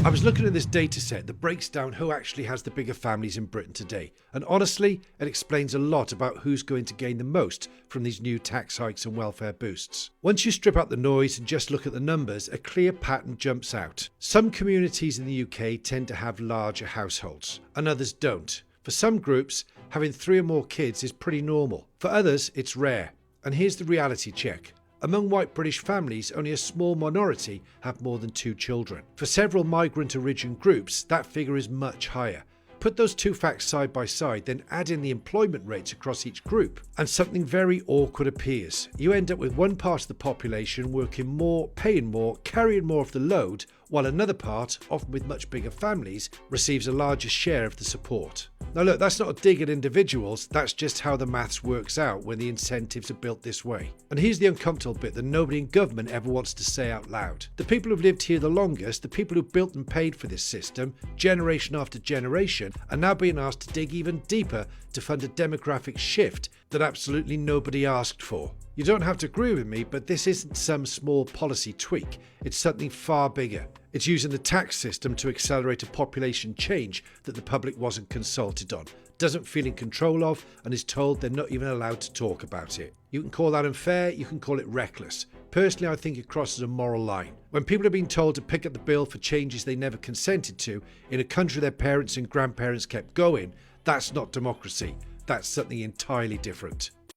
I was looking at this data set that breaks down who actually has the bigger families in Britain today, and honestly, it explains a lot about who's going to gain the most from these new tax hikes and welfare boosts. Once you strip out the noise and just look at the numbers, a clear pattern jumps out. Some communities in the UK tend to have larger households, and others don't. For some groups, having 3 or more kids is pretty normal. For others, it's rare. And here's the reality check. Among white British families, only a small minority have more than 2 children. For several migrant origin groups, that figure is much higher. Put those 2 facts side by side, then add in the employment rates across each group, and something very awkward appears. You end up with one part of the population working more, paying more, carrying more of the load, while another part, often with much bigger families, receives a larger share of the support. Now look, that's not a dig at individuals, that's just how the maths works out when the incentives are built this way. And here's the uncomfortable bit that nobody in government ever wants to say out loud. The people who've lived here the longest, the people who built and paid for this system, generation after generation, are now being asked to dig even deeper to fund a demographic shift that absolutely nobody asked for. You don't have to agree with me, but this isn't some small policy tweak. It's something far bigger. It's using the tax system to accelerate a population change that the public wasn't consulted on, doesn't feel in control of, and is told they're not even allowed to talk about it. You can call that unfair, you can call it reckless. Personally, I think it crosses a moral line. When people are being told to pick up the bill for changes they never consented to, in a country their parents and grandparents kept going, that's not democracy. That's something entirely different.